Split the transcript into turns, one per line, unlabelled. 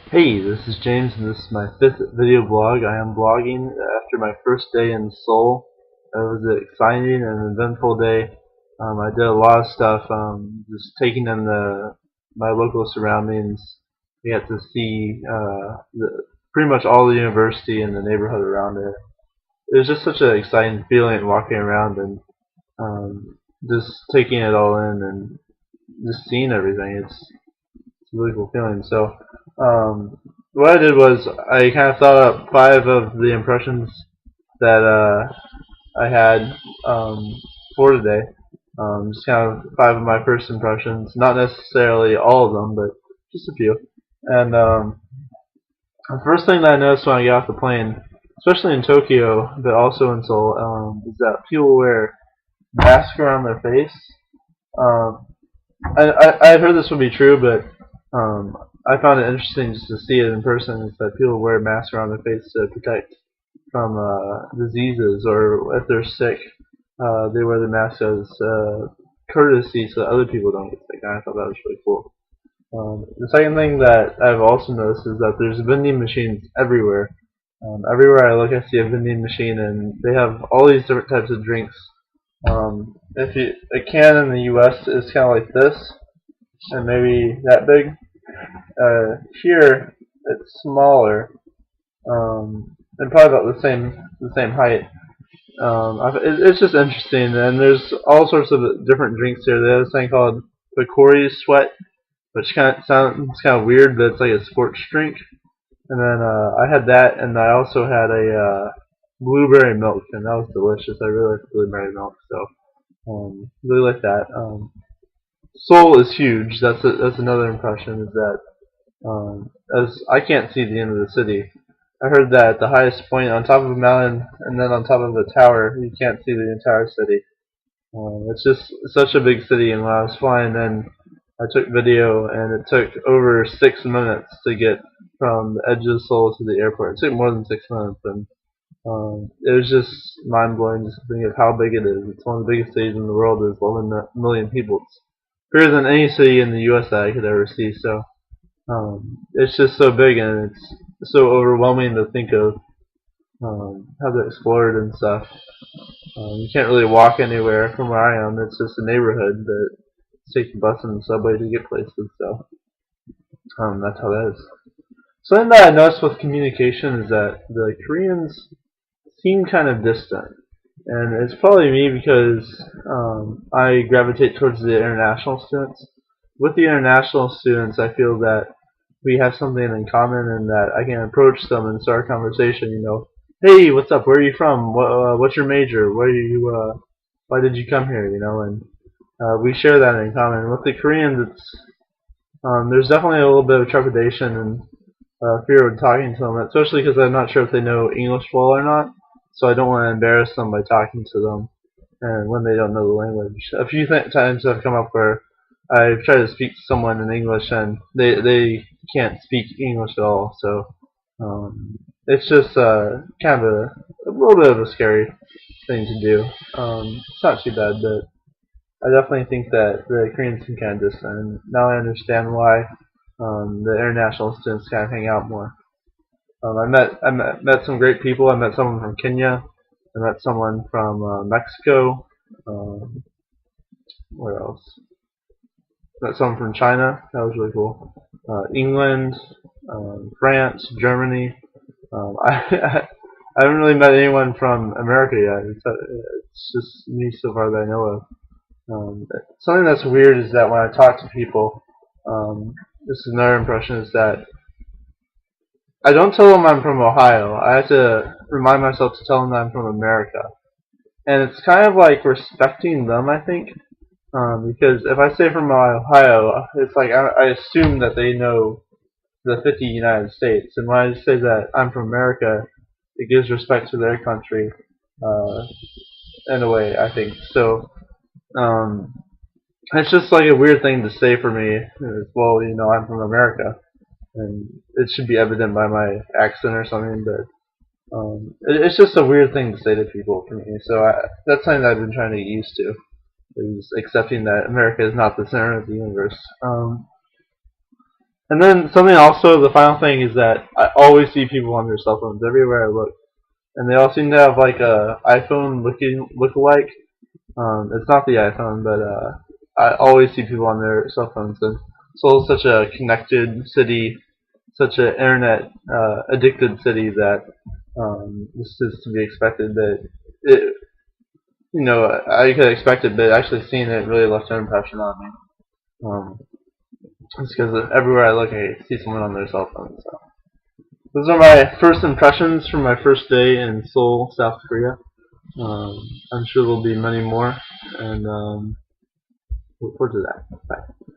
Hey, this is James, and this is my fifth video blog. I am blogging after my first day in Seoul. It was an exciting and eventful day. I did a lot of stuff, just taking in my local surroundings. We got to see pretty much all the university and the neighborhood around it. It was just such an exciting feeling walking around and just taking it all in and just seeing everything. It's a really cool feeling. So, what I did was I kind of thought up five of the impressions that I had for today. Just kind of five of my first impressions. Not necessarily all of them, but just a few. And the first thing that I noticed when I got off the plane, especially in Tokyo, but also in Seoul, is that people wear masks around their face. Um, I've heard this would be true, but I found it interesting just to see it in person. Is that people wear masks around their face to protect from diseases, or if they're sick, they wear the mask as courtesy so that other people don't get sick. And I thought that was really cool. The second thing that I've also noticed is that there's vending machines everywhere. Everywhere I look, I see a vending machine, and they have all these different types of drinks. If you, a can in the U.S. is kind of like this, and maybe that big. Here, it's smaller, and probably about the same height. It's just interesting, and there's all sorts of different drinks here. They have this thing called the Corey Sweat, which kind of sounds kind of weird, but it's like a sports drink. And then I had that, and I also had a blueberry milk, and that was delicious. I really like blueberry milk, so really like that. Seoul is huge. That's another impression, is that as I can't see the end of the city. I heard that at the highest point on top of a mountain and then on top of a tower, you can't see the entire city. It's just such a big city, and when I was flying in, I took video, and it took over 6 minutes to get from the edge of Seoul to the airport. It took more than 6 minutes, and it was just mind-blowing just to think of how big it is. It's one of the biggest cities in the world. There's 11 million people. It's bigger than any city in the U.S. that I could ever see. So it's just so big, and it's so overwhelming to think of how to explore it and stuff. You can't really walk anywhere from where I am. It's just a neighborhood, but take the bus and the subway to get places. So that's how that is. Something that I noticed with communication is that the Koreans seem kind of distant, and it's probably me because I gravitate towards the international students. With the international students, I feel that we have something in common, and that I can approach them and start a conversation. Hey, what's up? Where are you from? What's your major? Where are you? Why did you come here? And we share that in common. With the Koreans, there's definitely a little bit of trepidation and fear of talking to them, especially because I'm not sure if they know English well or not. So I don't want to embarrass them by talking to them, and when they don't know the language. A few times have come up where I've tried to speak to someone in English, and they can't speak English at all. So it's just kind of a little bit of a scary thing to do. It's not too bad, but I definitely think that the Koreans seem kind of distant, and now I understand why the international students kind of hang out more. I met some great people. I met someone from Kenya. I met someone from Mexico. Um, where else? Met someone from China. That was really cool. England, France, Germany. I haven't really met anyone from America yet. It's just me so far that I know of. Something that's weird is that when I talk to people, this is another impression, is that I don't tell them I'm from Ohio. I have to remind myself to tell them that I'm from America. And it's kind of like respecting them, I think. Because if I say from Ohio, it's like I assume that they know the 50 United States. And when I say that I'm from America, it gives respect to their country, uh, in a way, I think. So, um, it's just like a weird thing to say for me. Well, I'm from America, and it should be evident by my accent or something, but it's just a weird thing to say to people for me. So that's something that I've been trying to get used to, is accepting that America is not the center of the universe. And then something also, the final thing is that I always see people on their cell phones everywhere I look, and they all seem to have like a iPhone lookalike. It's not the iPhone, but I always see people on their cell phones. And Seoul's such a connected city, such an internet addicted city that this is to be expected. That it, I could expect it, but actually seeing it really left an impression on me. Um, it's because everywhere I look, I see someone on their cell phone. So those are my first impressions from my first day in Seoul, South Korea. Um, I'm sure there'll be many more, and look forward to that. Bye.